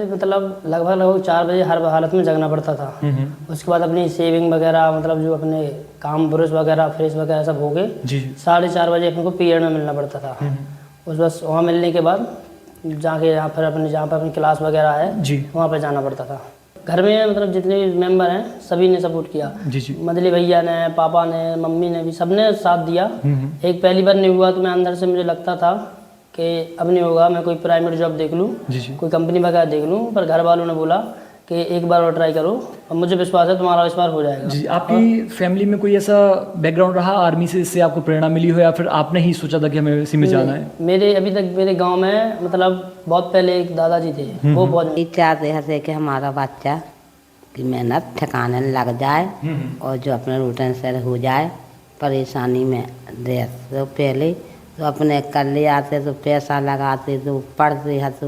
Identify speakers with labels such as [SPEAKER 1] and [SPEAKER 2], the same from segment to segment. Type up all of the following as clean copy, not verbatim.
[SPEAKER 1] मतलब लगभग 4 बजे हर हालत में जगना पड़ता था। उसके बाद अपनी सेविंग वगैरह मतलब जो अपने काम ब्रश वगैरह फ्रेश वगैरह सब हो गए। 4:30 बजे अपने को पीरियड में मिलना पड़ता था। उस बस वहाँ मिलने के बाद जाके जहाँ पर अपनी क्लास वगैरह है वहाँ पर जाना पड़ता था। घर में मतलब जितने भी मेंबर हैं सभी ने सपोर्ट किया। मदली भैया ने, पापा ने, मम्मी ने भी, सबने साथ दिया। एक पहली बार नहीं हुआ तो मैं अंदर से मुझे लगता था कि अब नहीं होगा, मैं कोई प्राइवेट जॉब देख लूँ, कोई कंपनी वगैरह देख लूँ, पर घर वालों ने बोला कि एक बार और ट्राई करो और मुझे विश्वास है तुम्हारा इस बार हो जाएगा।
[SPEAKER 2] जी, आपकी फैमिली में कोई ऐसा बैकग्राउंड रहा आर्मी से जिससे आपको प्रेरणा मिली हो, या फिर आपने ही सोचा था कि हमें इसी में जाना है?
[SPEAKER 1] मेरे अभी तक मेरे गांव में मतलब बहुत पहले एक दादाजी थे, वो बहुत
[SPEAKER 3] चाहते हैं कि हमारा बच्चा की मेहनत ठिकाने लग जाए और जो अपने रूटीन से हो जाए, परेशानी में दे तो पहले तो अपने कर ले आते तो पैसा लगाते तो पढ़ते हैं तो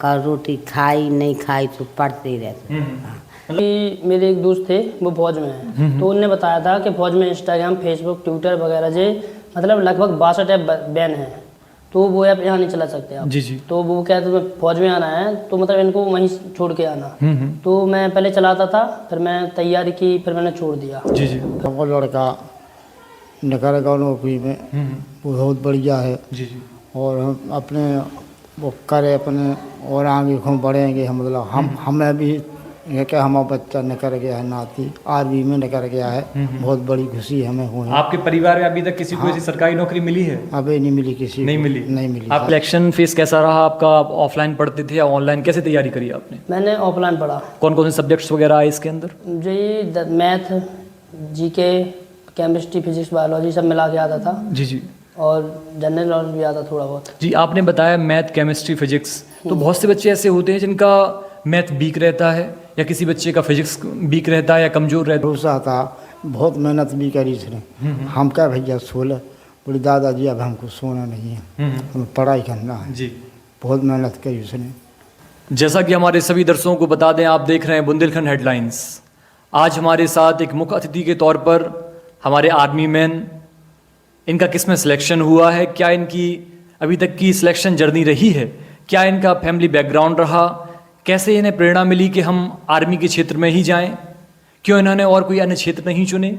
[SPEAKER 3] कर रोटी खाई नहीं खाई तो पढ़ते रहते।
[SPEAKER 1] मेरे एक दोस्त थे वो फौज में हैं, तो उनने बताया था कि फौज में इंस्टाग्राम, फेसबुक, ट्विटर वगैरह जे मतलब लगभग 62 ऐप बैन है, तो वो ऐप यहाँ नहीं चला सकते आप। तो वो कहते थे फौज में आना है तो मतलब इनको वहीं छोड़ के आना। तो मैं पहले चलाता था, फिर मैं तैयारी की, फिर मैंने छोड़ दिया।
[SPEAKER 4] वो लड़का निकल गया नौकरी में, वो बहुत बढ़िया है। और हम अपने वो करे अपने और आगे खूब बढ़ेंगे हम, मतलब हमें भी ये क्या हमारा बच्चा निकल गया है, नाती आर्मी में निकल गया है, बहुत बड़ी खुशी हमें हुई।
[SPEAKER 2] आपके परिवार में अभी तक किसी को ऐसी सरकारी नौकरी मिली है?
[SPEAKER 4] अभी नहीं मिली, किसी
[SPEAKER 2] नहीं मिली। आप
[SPEAKER 4] इलेक्शन
[SPEAKER 2] फेस कैसा रहा आपका? आप ऑफलाइन पढ़ते थे या ऑनलाइन? कैसे तैयारी करी आपने?
[SPEAKER 1] मैंने ऑफलाइन पढ़ा।
[SPEAKER 2] कौन कौन से सब्जेक्ट्स वगैरह आए इसके अंदर?
[SPEAKER 1] जी math, GK, chemistry, physics, biology सब मिला के आता था। और जनरल नॉलेज भी आता थोड़ा बहुत। जी,
[SPEAKER 2] आपने बताया मैथ, केमिस्ट्री, फिजिक्स, तो बहुत से बच्चे ऐसे होते हैं जिनका मैथ वीक रहता है या किसी बच्चे का फिजिक्स वीक रहता है या कमजोर रहता है।
[SPEAKER 4] भरोसा था, बहुत मेहनत भी करी इसने। हम क्या भैया सोलह बोले दादाजी अब हमको सोना नहीं है, हमें पढ़ाई करना है। बहुत मेहनत करी उसने।
[SPEAKER 2] जैसा कि हमारे सभी दर्शकों को बता दें, आप देख रहे हैं बुंदेलखंड हेडलाइंस। आज हमारे साथ एक मुख्य अतिथि के तौर पर हमारे आर्मी मैन, इनका किस में सिलेक्शन हुआ है, क्या इनकी अभी तक की सिलेक्शन जर्नी रही है, क्या इनका फैमिली बैकग्राउंड रहा, कैसे इन्हें प्रेरणा मिली कि हम आर्मी के क्षेत्र में ही जाएं, क्यों इन्होंने और कोई अन्य क्षेत्र नहीं चुने,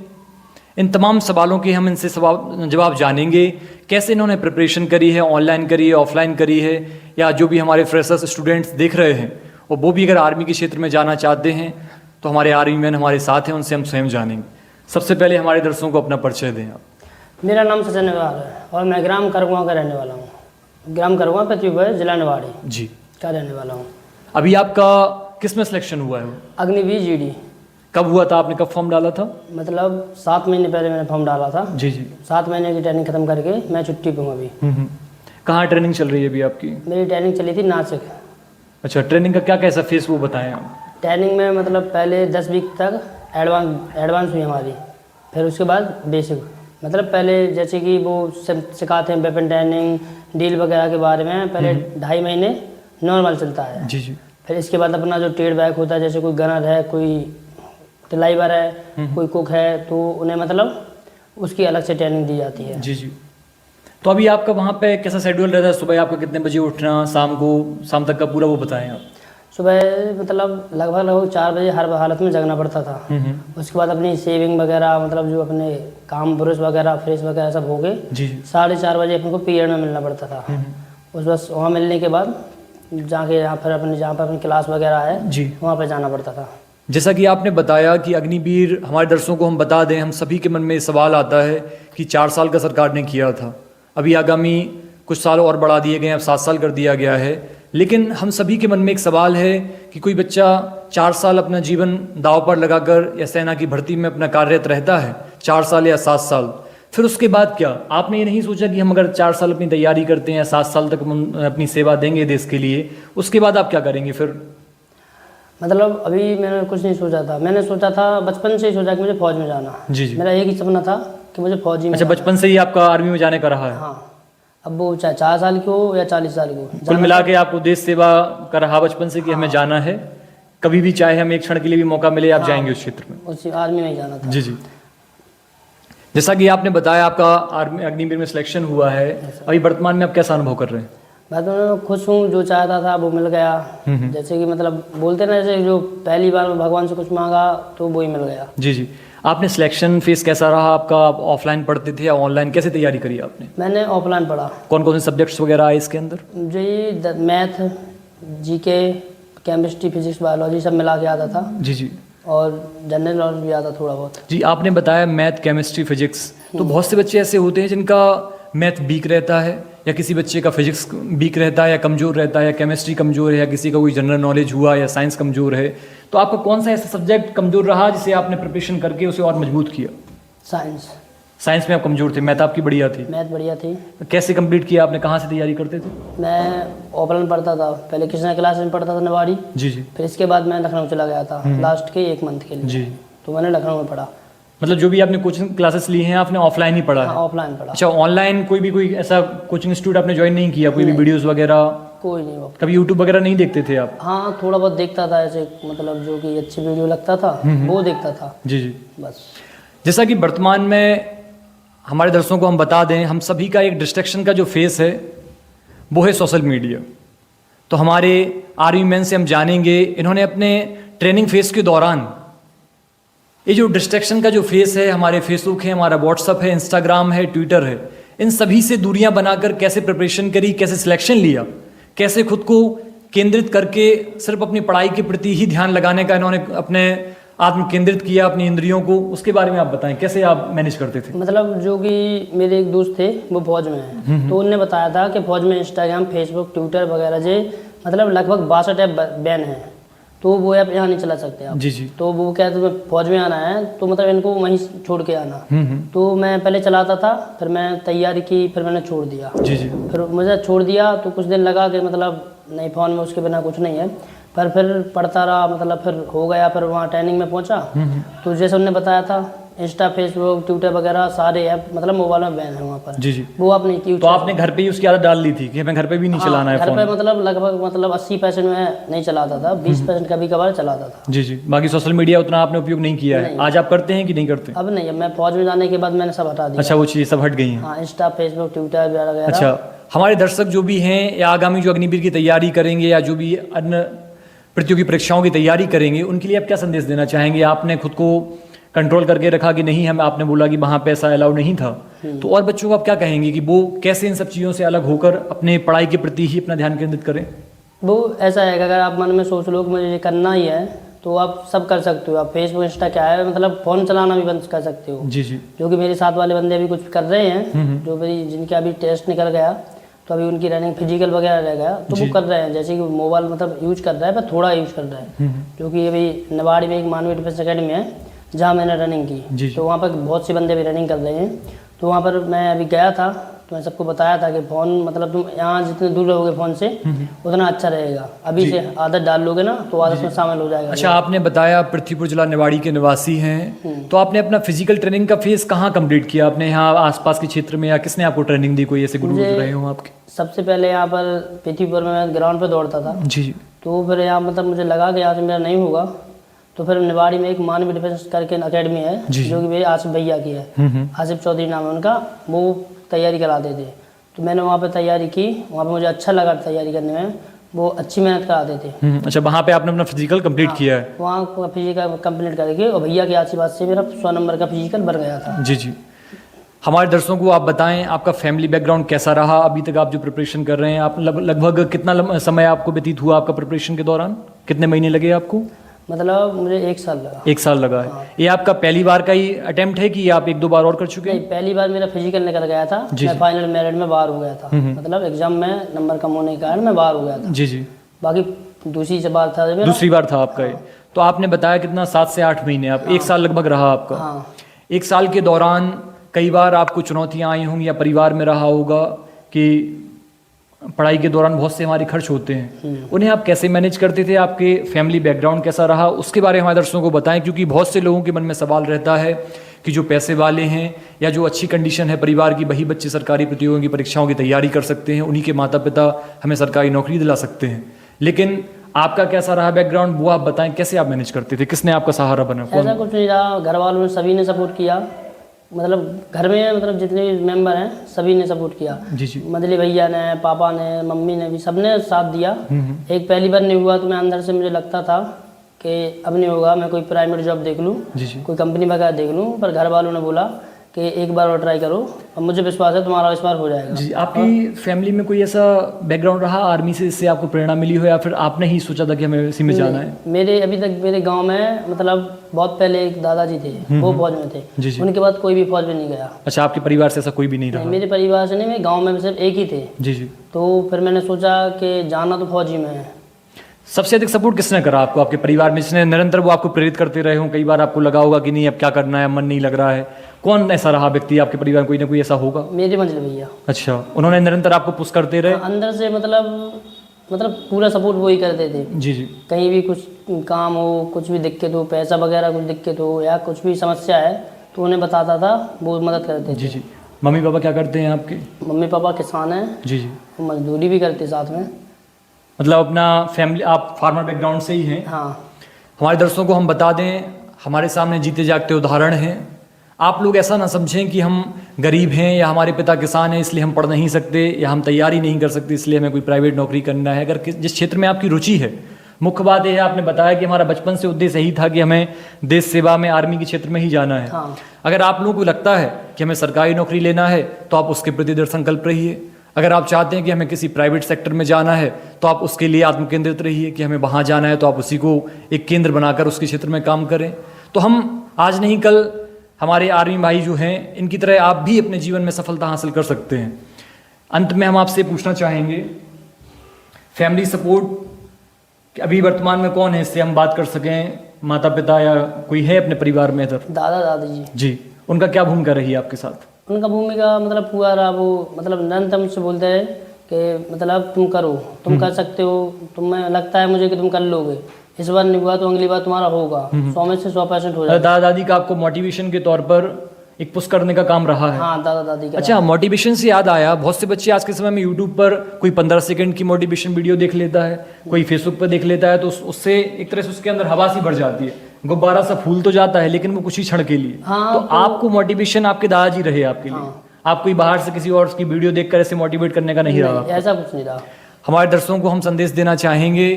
[SPEAKER 2] इन तमाम सवालों के हम इनसे जवाब जानेंगे। कैसे इन्होंने प्रिपरेशन करी है, ऑनलाइन करी है, ऑफलाइन करी है, या जो भी हमारे फ्रेशर्स स्टूडेंट्स देख रहे हैं और वो भी अगर आर्मी के क्षेत्र में जाना चाहते हैं तो हमारे आर्मी मैन हमारे साथ हैं, उनसे हम स्वयं जानेंगे। सबसे पहले हमारे दर्शकों को अपना परिचय दें आप।
[SPEAKER 1] मेरा नाम सचिन निवार है और मैं ग्राम करगुआ का रहने वाला हूँ। ग्राम करगुआ पृथ्वीपुर जिला निवाड़ी का रहने वाला हूँ।
[SPEAKER 2] अभी आपका किस में सिलेक्शन हुआ है?
[SPEAKER 1] अग्निवीर जीडी।
[SPEAKER 2] कब हुआ था? आपने कब फॉर्म डाला था?
[SPEAKER 1] मतलब 7 महीने पहले मैंने फॉर्म डाला था। 7 महीने की ट्रेनिंग खत्म करके मैं छुट्टी पे हूँ अभी।
[SPEAKER 2] कहाँ ट्रेनिंग चल रही है अभी आपकी?
[SPEAKER 1] मेरी ट्रेनिंग चली थी नासिक।
[SPEAKER 2] अच्छा, ट्रेनिंग का क्या कैसा फेस वो बताएं आप।
[SPEAKER 1] ट्रेनिंग में मतलब पहले 10 वीक तक एडवांस हुई हमारी, फिर उसके बाद बेसिक। मतलब पहले जैसे कि वो सिखाते हैं वेपन ट्रेनिंग, डील वगैरह के बारे में, पहले 2.5 महीने नॉर्मल चलता है। फिर इसके बाद अपना जो ट्रेड बैक होता है, जैसे कोई गनर है, कोई ड्राइवर है, कोई कुक है, तो उन्हें मतलब उसकी अलग से ट्रेनिंग दी जाती है।
[SPEAKER 2] तो अभी आपका वहाँ पे कैसा शेड्यूल रहता है? सुबह आपका कितने बजे उठना, शाम तक का पूरा वो बताएं आप।
[SPEAKER 1] सुबह मतलब लगभग 4 बजे हर हालत में जगना पड़ता था। उसके बाद अपनी सेविंग वगैरह मतलब जो अपने काम ब्रश वगैरह फ्रेश वगैरह सब हो गए। 4:30 बजे अपने को पीरियड में मिलना पड़ता था। उस बस वहाँ मिलने के बाद जाके जहाँ पर अपनी क्लास वगैरह है वहाँ पर जाना पड़ता था।
[SPEAKER 2] जैसा कि आपने बताया कि अग्निवीर, हमारे दर्शकों को हम बता दें, हम सभी के मन में सवाल आता है कि 4 साल का सरकार ने किया था, अभी आगामी कुछ साल और बढ़ा दिए गए, अब 7 साल कर दिया गया है। लेकिन हम सभी के मन में एक सवाल है कि कोई बच्चा 4 साल अपना जीवन दांव पर लगाकर या सेना की भर्ती में अपना कार्यरत रहता है, 4 साल या 7 साल, फिर उसके बाद क्या? आपने ये नहीं सोचा कि हम अगर 4 साल अपनी तैयारी करते हैं, 7 साल तक हम अपनी सेवा देंगे देश के लिए, उसके बाद आप क्या करेंगे फिर?
[SPEAKER 1] मतलब अभी मैंने कुछ नहीं सोचा था। मैंने सोचा था, बचपन से ही सोचा कि मुझे फौज में जाना। मेरा एक ही सपना था कि मुझे फौजी में।
[SPEAKER 2] अच्छा, बचपन से ही आपका आर्मी में जाने का रहा है?
[SPEAKER 1] हाँ, अब वो चाहे 4 साल की हो या 40 साल की हो,
[SPEAKER 2] कुल मिला के आपको देश सेवा का रहा बचपन से कि हमें जाना है, कभी भी चाहे हमें एक क्षण के लिए भी मौका मिले आप जाएंगे उस क्षेत्र में।
[SPEAKER 1] उस आर्मी में ही जाना था।
[SPEAKER 2] जैसा कि आपने बताया आपका आर्मी अग्निवीर में सिलेक्शन हुआ है, अभी वर्तमान में आप कैसा अनुभव कर रहे हैं?
[SPEAKER 1] मैं तो खुश हूँ, जो चाहता था वो मिल गया। जैसे कि मतलब बोलते ना, जैसे जो पहली बार में भगवान से कुछ मांगा तो वो ही मिल गया।
[SPEAKER 2] जी जी। आपने सिलेक्शन फेस कैसा रहा आपका? आप ऑफलाइन पढ़ते थे या ऑनलाइन? कैसे तैयारी करी आपने?
[SPEAKER 1] मैंने ऑफलाइन पढ़ा।
[SPEAKER 2] कौन कौन से सब्जेक्ट्स वगैरह आए इसके अंदर?
[SPEAKER 1] जो ये math, GK, chemistry, physics, biology सब मिला के आता था।
[SPEAKER 2] जी जी।
[SPEAKER 1] और जनरल नॉलेज भी आता थोड़ा बहुत।
[SPEAKER 2] जी, आपने बताया मैथ, केमिस्ट्री, फिजिक्स। तो बहुत से बच्चे ऐसे होते हैं जिनका मैथ वीक रहता है, या किसी बच्चे का फिजिक्स वीक रहता है या कमज़ोर रहता है, या केमिस्ट्री कमज़ोर है, या किसी का कोई जनरल नॉलेज हुआ या साइंस कमज़ोर है। तो आपका कौन सा ऐसा सब्जेक्ट कमज़ोर रहा जिसे आपने प्रिपरेशन करके उसे और मजबूत किया?
[SPEAKER 1] साइंस।
[SPEAKER 2] साइंस में आप कमज़ोर थे, मैथ आपकी बढ़िया थी।
[SPEAKER 1] मैथ बढ़िया थी।
[SPEAKER 2] तो कैसे कंप्लीट किया आपने? कहाँ से तैयारी करते थे?
[SPEAKER 1] मैं ऑफलाइन पढ़ता था, पहले कृष्णा क्लास में पढ़ता था निवाड़ी।
[SPEAKER 2] जी जी।
[SPEAKER 1] फिर इसके बाद मैं लखनऊ चला गया था लास्ट के 1 मंथ के लिए।
[SPEAKER 2] जी।
[SPEAKER 1] तो मैंने लखनऊ में पढ़ा।
[SPEAKER 2] मतलब जो भी आपने कोचिंग क्लासेस ली हैं आपने ऑफलाइन ही पढ़ा है?
[SPEAKER 1] हाँ, ऑफलाइन पढ़ा।
[SPEAKER 2] अच्छा, ऑनलाइन कोई ऐसा कोचिंग इंस्टीट्यूट आपने ज्वाइन नहीं किया? कोई भी वीडियोस वगैरह?
[SPEAKER 1] कोई नहीं वो।
[SPEAKER 2] कभी यूट्यूब वगैरह नहीं देखते थे आप?
[SPEAKER 1] हाँ, थोड़ा बहुत देखता था ऐसे, मतलब जो कि अच्छी वीडियो लगता था वो देखता था।
[SPEAKER 2] जी जी।
[SPEAKER 1] बस।
[SPEAKER 2] जैसा कि वर्तमान में हमारे दर्शकों को हम बता दें, हम सभी का एक डिस्ट्रैक्शन का जो फेस है वो है सोशल मीडिया। तो हमारे आर्मी मैन से हम जानेंगे, इन्होंने अपने ट्रेनिंग फेस के दौरान ये जो डिस्ट्रैक्शन का जो फेस है, हमारे फेसबुक है, हमारा व्हाट्सअप है, इंस्टाग्राम है, ट्विटर है, इन सभी से दूरियां बनाकर कैसे प्रिपरेशन करी, कैसे सिलेक्शन लिया, कैसे खुद को केंद्रित करके सिर्फ अपनी पढ़ाई के प्रति ही ध्यान लगाने का इन्होंने अपने आत्म केंद्रित किया, अपनी इंद्रियों को, उसके बारे में आप बताएं कैसे आप मैनेज करते थे?
[SPEAKER 1] मतलब जो कि मेरे एक दोस्त थे वो फौज में हैं, तो उनने बताया था कि फौज में इंस्टाग्राम, फेसबुक, ट्विटर वगैरह जे मतलब लगभग 62 ऐप बैन है, तो वो ऐप यहाँ नहीं चला सकते आप।
[SPEAKER 2] जी जी।
[SPEAKER 1] तो वो क्या है, फौज में आना है तो मतलब इनको वहीं छोड़ के आना। तो मैं पहले चलाता था, फिर मैं तैयारी की, फिर मैंने छोड़ दिया।
[SPEAKER 2] जी जी।
[SPEAKER 1] फिर मुझे छोड़ दिया तो कुछ दिन लगा कि मतलब नहीं, फ़ोन में उसके बिना कुछ नहीं है, पर फिर पढ़ता रहा, मतलब फिर हो गया। फिर वहाँ ट्रेनिंग में पहुँचा तो जैसे उन्होंने बताया था, इंस्टा, फेसबुक, ट्विटर वगैरह सारे ऐप मतलब मोबाइल में बैन है वहाँ पर।
[SPEAKER 2] जी जी।
[SPEAKER 1] वो आप नहीं की।
[SPEAKER 2] तो आपने घर पे ही उसकी आदत डाल ली थी कि हमें घर पे भी नहीं चलाना है
[SPEAKER 1] घर
[SPEAKER 2] फोन?
[SPEAKER 1] पे मतलब लगभग मतलब 80% में नहीं चलाता था, 20% कभी कभार चलाता था।
[SPEAKER 2] जी जी। बाकी सोशल मीडिया उतना आपने उपयोग नहीं किया है? आज आप करते हैं कि नहीं करते?
[SPEAKER 1] अब नहीं, अब मैं फौज में जाने के बाद मैंने सब हटा दिया।
[SPEAKER 2] अच्छा, वो चीज़ सब हट गई हैं?
[SPEAKER 1] हाँ, इंस्टा, फेसबुक, ट्विटर वगैरह।
[SPEAKER 2] अच्छा, हमारे दर्शक जो भी हैं या आगामी जो अग्निवीर की तैयारी करेंगे या जो भी अन्य प्रतियोगी परीक्षाओं की तैयारी करेंगे, उनके लिए आप क्या संदेश देना चाहेंगे? आपने खुद को कंट्रोल करके रखा कि नहीं, हमें आपने बोला कि वहाँ पे ऐसा अलाउ नहीं था, तो और बच्चों को आप क्या कहेंगे कि वो कैसे इन सब चीज़ों से अलग होकर अपने पढ़ाई के प्रति ही अपना ध्यान केंद्रित करें? वो
[SPEAKER 1] ऐसा है कि अगर आप मन में सोच लो कि मुझे ये करना ही है तो आप सब कर सकते हो। आप फेसबुक, इंस्टा क्या है, मतलब फ़ोन चलाना भी बंद कर सकते हो।
[SPEAKER 2] जी जी।
[SPEAKER 1] जो कि मेरे साथ वाले बंदे अभी कुछ कर रहे हैं, जो मेरी जिनका अभी टेस्ट निकल गया तो अभी उनकी रनिंग फिजिकल वगैरह रह गया, तो वो कर रहे हैं। जैसे कि मोबाइल मतलब यूज कर रहा है, पर थोड़ा यूज कर रहा है। जो कि अभी निवाड़ी में एक मानवीय डिफेंस अकेडमी है जहाँ मैंने रनिंग की, तो वहाँ पर बहुत से बंदे भी रनिंग कर रहे हैं। तो वहाँ पर मैं अभी गया था तो मैं सबको बताया था कि फ़ोन मतलब तुम यहाँ जितने दूर रहोगे फ़ोन से उतना अच्छा रहेगा। अभी से आदत डाल लोगे ना तो आदत में शामिल हो जाएगा।
[SPEAKER 2] अच्छा, आपने बताया पृथ्वीपुर जिला निवाड़ी के निवासी हैं, तो आपने अपना फिजिकल ट्रेनिंग का फेस कहाँ कंप्लीट किया? आपने यहाँ आसपास के क्षेत्र में, या किसने आपको ट्रेनिंग दी? कोई ऐसे गुरु रहे हो आपके?
[SPEAKER 1] सबसे पहले यहाँ पर पृथ्वीपुर में मैं ग्राउंड पर दौड़ता था।
[SPEAKER 2] जी।
[SPEAKER 1] तो फिर यहाँ मतलब मुझे लगा कि यहाँ से मेरा नहीं होगा, तो फिर निवाड़ी में एक मानवीय डिफेंस करके अकेडमी है जो कि मेरे आसिफ भैया की है, आसिफ चौधरी नाम है उनका, वो तैयारी कराते थे। तो मैंने वहाँ पे तैयारी की, वहाँ पे मुझे अच्छा लगा तैयारी करने में, वो अच्छी मेहनत कराते थे।
[SPEAKER 2] अच्छा, वहाँ पे आपने अपना फिजिकल कंप्लीट किया है?
[SPEAKER 1] वहाँ फिजिकल कंप्लीट करके और भैया के आशीर्वाद से मेरा 100 नंबर का फिजिकल बन गया था।
[SPEAKER 2] जी जी। हमारे दर्शकों को आप बताएं आपका फैमिली बैकग्राउंड कैसा रहा? अभी तक आप जो प्रिपरेशन कर रहे हैं, आप लगभग कितना समय आपको व्यतीत हुआ आपका प्रिपरेशन के दौरान? कितने महीने लगे आपको?
[SPEAKER 1] मतलब मुझे 1 साल लगा।
[SPEAKER 2] 1 साल लगा है। ये आपका पहली बार का ही अटेम्प्ट है कि आप 1-2 बार और कर चुके हैं?
[SPEAKER 1] नहीं, पहली बार मेरा फिजिकल निकल गया था, मैं फाइनल मेरिट में बाहर हो गया था। मतलब एग्जाम में नंबर कम होने के कारण मैं बाहर हो गया था।
[SPEAKER 2] जी जी।
[SPEAKER 1] बाकी दूसरी बार था मेरा।
[SPEAKER 2] दूसरी बार था आपका ये। तो आपने बताया कितना 7 से 8 महीने, आप 1 साल लगभग रहा आपका।
[SPEAKER 1] हाँ।
[SPEAKER 2] 1 साल के दौरान कई बार आपको चुनौतियाँ आई होंगी या परिवार में रहा होगा कि पढ़ाई के दौरान बहुत से हमारे खर्च होते हैं, उन्हें आप कैसे मैनेज करते थे? आपके फैमिली बैकग्राउंड कैसा रहा, उसके बारे में हमारे दर्शकों को बताएं, क्योंकि बहुत से लोगों के मन में सवाल रहता है कि जो पैसे वाले हैं या जो अच्छी कंडीशन है परिवार की, वही बच्चे सरकारी प्रतियोगियों की परीक्षाओं की तैयारी कर सकते हैं, उन्हीं के माता पिता हमें सरकारी नौकरी दिला सकते हैं। लेकिन आपका कैसा रहा बैकग्राउंड, वो आप बताएं, कैसे आप मैनेज करते थे? किसने आपका सहारा बना?
[SPEAKER 1] ऐसा कुछ नहीं रहा, घर वालों ने सभी ने सपोर्ट किया, मतलब घर में मतलब जितने भी मेंबर हैं सभी ने सपोर्ट किया।
[SPEAKER 2] जी जी।
[SPEAKER 1] मदली भैया ने, पापा ने, मम्मी ने भी, सबने साथ दिया। एक पहली बार नहीं हुआ तो मैं अंदर से मुझे लगता था कि अब नहीं होगा, मैं कोई प्राइवेट जॉब देख लूँ,
[SPEAKER 2] जी जी।
[SPEAKER 1] कोई कंपनी वगैरह देख लूँ, पर घर वालों ने बोला कि एक बार और ट्राई करो, और मुझे विश्वास है तुम्हारा इस बार हो जाएगा।
[SPEAKER 2] जी, आपकी फैमिली में कोई ऐसा बैकग्राउंड रहा आर्मी से जिससे आपको प्रेरणा मिली हो, या फिर आपने ही सोचा था कि हमें इसी में जाना है?
[SPEAKER 1] मेरे अभी तक मेरे गांव में मतलब बहुत पहले एक दादाजी थे, वो फौज में थे।
[SPEAKER 2] जी जी।
[SPEAKER 1] उनके बाद कोई भी फौज में नहीं गया।
[SPEAKER 2] अच्छा, आपके परिवार से ऐसा कोई भी नहीं रहा?
[SPEAKER 1] मेरे परिवार से नहीं, मेरे गाँव में सिर्फ एक ही थे।
[SPEAKER 2] जी जी।
[SPEAKER 1] तो फिर मैंने सोचा कि जाना तो फौजी में है।
[SPEAKER 2] सबसे अधिक सपोर्ट किसने करा आपको आपके परिवार में, जिसने निरंतर वो आपको प्रेरित करते रहे हों? कई बार आपको लगा होगा कि नहीं अब क्या करना है, मन नहीं लग रहा है। कौन ऐसा रहा व्यक्ति आपके परिवार में? कोई ना कोई ऐसा होगा।
[SPEAKER 1] मेरे मंजिल भैया।
[SPEAKER 2] अच्छा, उन्होंने निरंतर आपको पुश करते रहे?
[SPEAKER 1] अंदर से मतलब पूरा सपोर्ट वो ही करते थे।
[SPEAKER 2] जी जी।
[SPEAKER 1] कहीं भी कुछ काम हो, कुछ भी दिक्कत हो, पैसा वगैरह कुछ दिक्कत हो या कुछ भी समस्या है तो उन्हें बताता था, वो मदद करते थे।
[SPEAKER 2] जी जी। मम्मी पापा क्या करते हैं आपके?
[SPEAKER 1] मम्मी पापा किसान हैं,
[SPEAKER 2] जी जी।
[SPEAKER 1] मजदूरी भी करते साथ में।
[SPEAKER 2] मतलब अपना फैमिली, आप फार्मर बैकग्राउंड से ही हैं?
[SPEAKER 1] हाँ।
[SPEAKER 2] हमारे दर्शकों को हम बता दें, हमारे सामने जीते जागते उदाहरण हैं। आप लोग ऐसा ना समझें कि हम गरीब हैं या हमारे पिता किसान हैं इसलिए हम पढ़ नहीं सकते, या हम तैयारी नहीं कर सकते इसलिए हमें कोई प्राइवेट नौकरी करना है। अगर जिस क्षेत्र में आपकी रुचि है, मुख्य बात यह है, आपने बताया कि हमारा बचपन से उद्देश्य यही था कि हमें देश सेवा में, आर्मी के क्षेत्र में ही जाना है।
[SPEAKER 1] हाँ।
[SPEAKER 2] अगर आप लोगों को लगता है कि हमें सरकारी नौकरी लेना है तो आप उसके प्रति दृढ़ संकल्प रहिए। अगर आप चाहते हैं कि हमें किसी प्राइवेट सेक्टर में जाना है तो आप उसके लिए आत्मकेंद्रित रहिए कि हमें वहाँ जाना है, तो आप उसी को एक केंद्र बनाकर उसके क्षेत्र में काम करें। तो हम आज नहीं कल हमारे आर्मी भाई जो हैं, इनकी तरह आप भी अपने जीवन में सफलता हासिल कर सकते हैं। अंत में हम आपसे पूछना चाहेंगे, फैमिली सपोर्ट अभी वर्तमान में कौन है, इससे हम बात कर सकें? माता पिता या कोई है अपने परिवार में इधर?
[SPEAKER 1] दादा दादी जी।
[SPEAKER 2] जी, उनका क्या भूमिका रही है आपके साथ?
[SPEAKER 1] उनका भूमिका मतलब पूरा वो मतलब निरंतर मुझसे बोलते हैं कि मतलब तुम करो, तुम कर सकते हो, तुम्हें लगता है मुझे कि तुम कर लोगे, इस बार नहीं हुआ तो अगली बार तुम्हारा होगा। 100 में से 100% हो जाएगा।
[SPEAKER 2] दादा दादी का आपको मोटिवेशन के तौर पर एक पुश करने का काम रहा है?
[SPEAKER 1] हाँ, दादा दादी का।
[SPEAKER 2] अच्छा, मोटिवेशन से याद आया, बहुत से बच्चे आज के समय में यूट्यूब पर कोई 15 सेकंड की मोटिवेशन वीडियो देख लेता है, कोई फेसबुक पर देख लेता है, तो उससे एक तरह से उसके अंदर हवा सी भर जाती है, गुब्बारा सा फूल तो जाता है लेकिन वो कुछ ही क्षण के लिए।
[SPEAKER 1] हाँ,
[SPEAKER 2] तो आपको मोटिवेशन आपके दादाजी रहे आपके लिए? आप कोई बाहर से किसी और की वीडियो देखकर ऐसे मोटिवेट करने का नहीं रहा?
[SPEAKER 1] ऐसा कुछ नहीं रहा।
[SPEAKER 2] हमारे दर्शकों को हम संदेश देना चाहेंगे,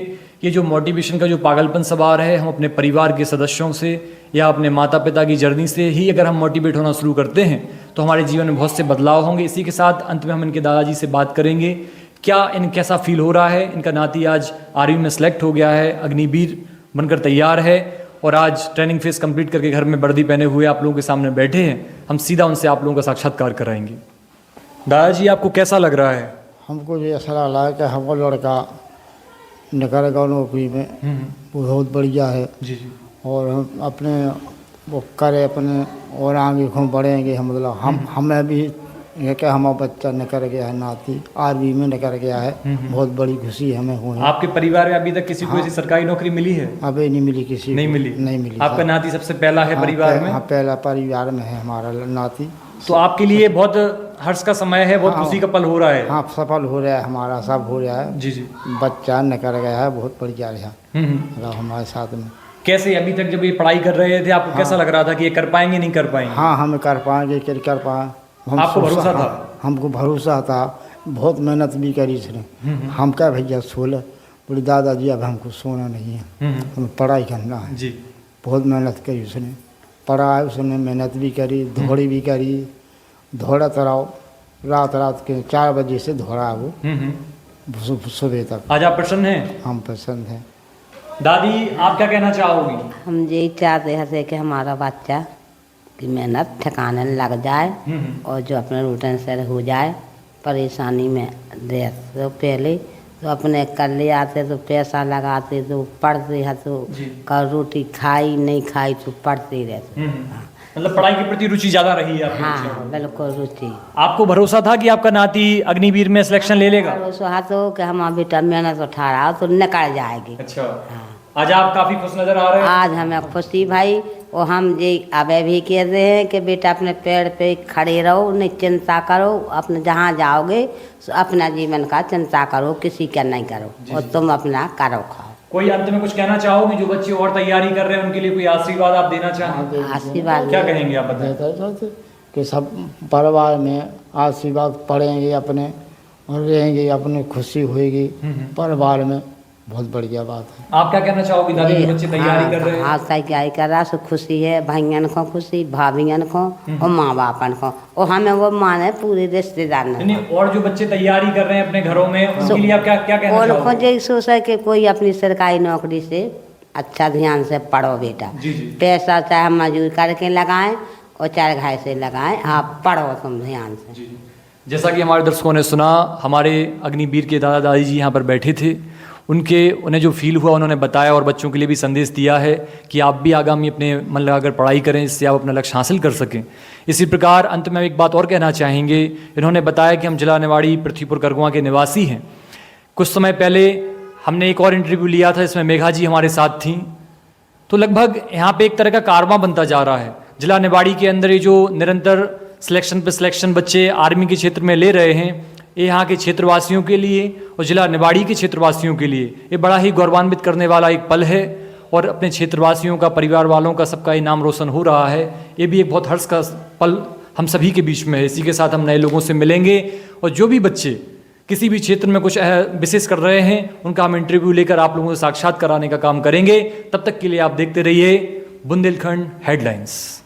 [SPEAKER 2] ये जो मोटिवेशन का जो पागलपन सवार है, हम अपने परिवार के सदस्यों से या अपने माता पिता की जर्नी से ही अगर हम मोटिवेट होना शुरू करते हैं तो हमारे जीवन में बहुत से बदलाव होंगे। इसी के साथ अंत में हम इनके दादाजी से बात करेंगे, क्या इन कैसा फील हो रहा है। इनका नाती आज आर्मी में सेलेक्ट हो गया है, अग्निवीर बनकर तैयार है और आज ट्रेनिंग फेज कंप्लीट करके घर में वर्दी पहने हुए आप लोगों के सामने बैठे हैं। हम सीधा उनसे आप लोगों का साक्षात्कार कराएंगे। दादाजी, आपको कैसा लग रहा है?
[SPEAKER 4] हमको ये ऐसा लग रहा है कि हमको लड़का निकलेगा नौकरी में, वो बहुत बढ़िया है।
[SPEAKER 2] जी जी।
[SPEAKER 4] और हम अपने वो करे अपने और आगे खूब बढ़ेंगे। हम मतलब हमें भी ये कि हमारा बच्चा निकल गया है, नाती आर्मी में निकल गया है, बहुत बड़ी खुशी हमें हुई।
[SPEAKER 2] आपके परिवार में अभी तक किसी को ऐसी सरकारी नौकरी मिली है?
[SPEAKER 4] अभी नहीं मिली किसी
[SPEAKER 2] नहीं
[SPEAKER 4] को,
[SPEAKER 2] मिली?
[SPEAKER 4] नहीं मिली।
[SPEAKER 2] आपका नाती सबसे पहला है परिवार में?
[SPEAKER 4] हाँ, पहला परिवार में है हमारा नाती।
[SPEAKER 2] तो आपके लिए बहुत हर्ष का समय है, बहुत खुशी का पल हो रहा है?
[SPEAKER 4] हाँ, सफल हो रहा है, हमारा सब हो रहा है।
[SPEAKER 2] जी जी।
[SPEAKER 4] बच्चा निकल गया है, बहुत बढ़िया रहा हमारे साथ में।
[SPEAKER 2] कैसे अभी तक जब ये पढ़ाई कर रहे थे आपको कैसा लग रहा था कि ये कर पाएंगे नहीं कर पाएंगे?
[SPEAKER 4] हाँ, हम कर पाएंगे, कर पाए।
[SPEAKER 2] आपको भरोसा था?
[SPEAKER 4] हमको भरोसा था, बहुत मेहनत भी करी उसने। हम क्या भैया 16 बोले दादाजी अब हमको सोना नहीं है, हमें पढ़ाई करना है
[SPEAKER 2] जी।
[SPEAKER 4] बहुत मेहनत करी उसने, पढ़ा उसने, मेहनत भी करी, दौड़ी भी करी, दौड़त रहो रात के 4 बजे से दौड़ा वो सुबह तक।
[SPEAKER 2] आज आप प्रसन्न हैं?
[SPEAKER 4] हम पसंद हैं।
[SPEAKER 2] दादी, आप क्या कहना चाहोगी?
[SPEAKER 3] हम यही चाहते हैं कि हमारा बच्चा की मेहनत ठिकाने लग जाए और जो अपने रूटीन से हो जाए। परेशानी में दे तो पहले तो अपने कर ले आते तो पैसा लगाते तो पढ़ते हैं, तो कर रोटी खाई नहीं खाई तो पढ़ते रहते।
[SPEAKER 2] मतलब पढ़ाई के प्रति रुचि ज्यादा रही है आपकी?
[SPEAKER 3] हाँ, बिल्कुल रुचि।
[SPEAKER 2] आपको भरोसा था कि आपका नाती अग्निवीर में सिलेक्शन ले लेगा?
[SPEAKER 3] भरोसा तो कि हम बेटा मेहनत उठा रहा हो तो निकल जाएगी।
[SPEAKER 2] अच्छा।
[SPEAKER 3] हाँ।
[SPEAKER 2] आज आप काफी खुश नजर आ रहे हैं?
[SPEAKER 3] आज हमें खुशी भाई, और हम ये अबे भी कह रहे हैं कि बेटा अपने पैर पे खड़े रहो, नहीं चिंता करो, अपने जहाँ जाओगे अपना जीवन का चिंता करो, किसी का नहीं करो, और तुम अपना करो खाओ।
[SPEAKER 2] कोई अंत में कुछ कहना चाहोगे जो बच्चे और तैयारी कर रहे हैं उनके लिए कोई आशीर्वाद आप देना चाहें?
[SPEAKER 3] आशीर्वाद
[SPEAKER 2] क्या कहेंगे आप बताएं?
[SPEAKER 4] कि सब परिवार में आशीर्वाद पढ़ेंगे अपने और रहेंगे, अपने खुशी होएगी परिवार में। बहुत बढ़िया बात है।
[SPEAKER 2] आप क्या कहना चाहोगे दादी, जो बच्चे तैयारी कर रहे हैं?
[SPEAKER 3] हाँ तैयारी कर रहा, सो खुशी है, भाइयन को खुशी, भाभियन को और माँ बापन को, और हमें वो माने पूरे रिश्तेदार ने।
[SPEAKER 2] नहीं, और जो बच्चे तैयारी कर रहे हैं अपने घरों में, उनके लिए आप क्या क्या कहना चाहोगे?
[SPEAKER 3] उनको यही सोच है कि कोई अपनी सरकारी नौकरी से अच्छा ध्यान से पढ़ो बेटा।
[SPEAKER 2] जी जी।
[SPEAKER 3] पैसा चाहे मजदूरी करके लगाएं और चाहे घर से लगाएं, आप पढ़ो तुम ध्यान से।
[SPEAKER 2] जैसा कि हमारे दर्शकों ने सुना, हमारे अग्निवीर के दादा दादी जी यहाँ पर बैठे थे, उन्हें जो फील हुआ उन्होंने बताया और बच्चों के लिए भी संदेश दिया है कि आप भी आगामी अपने मन लगाकर पढ़ाई करें, इससे आप अपना लक्ष्य हासिल कर सकें। इसी प्रकार अंत में एक बात और कहना चाहेंगे। इन्होंने बताया कि हम जिला निवाड़ी पृथ्वीपुर करगुआ के निवासी हैं। कुछ समय पहले हमने एक और इंटरव्यू लिया था, इसमें मेघा जी हमारे साथ थीं। तो लगभग यहाँ पे एक तरह का कारवां बनता जा रहा है। जिला निवाड़ी के अंदर ये जो निरंतर सिलेक्शन पे सिलेक्शन बच्चे आर्मी के क्षेत्र में ले रहे हैं, ये यहाँ के क्षेत्रवासियों के लिए और जिला निवाड़ी के क्षेत्रवासियों के लिए ये बड़ा ही गौरवान्वित करने वाला एक पल है। और अपने क्षेत्रवासियों का, परिवार वालों का, सबका ये नाम रोशन हो रहा है। ये भी एक बहुत हर्ष का पल हम सभी के बीच में है। इसी के साथ हम नए लोगों से मिलेंगे और जो भी बच्चे किसी भी क्षेत्र में कुछ विशेष कर रहे हैं, उनका हम इंटरव्यू लेकर आप लोगों से साक्षात कराने का काम करेंगे। तब तक के लिए आप देखते रहिए बुंदेलखंड हेडलाइंस।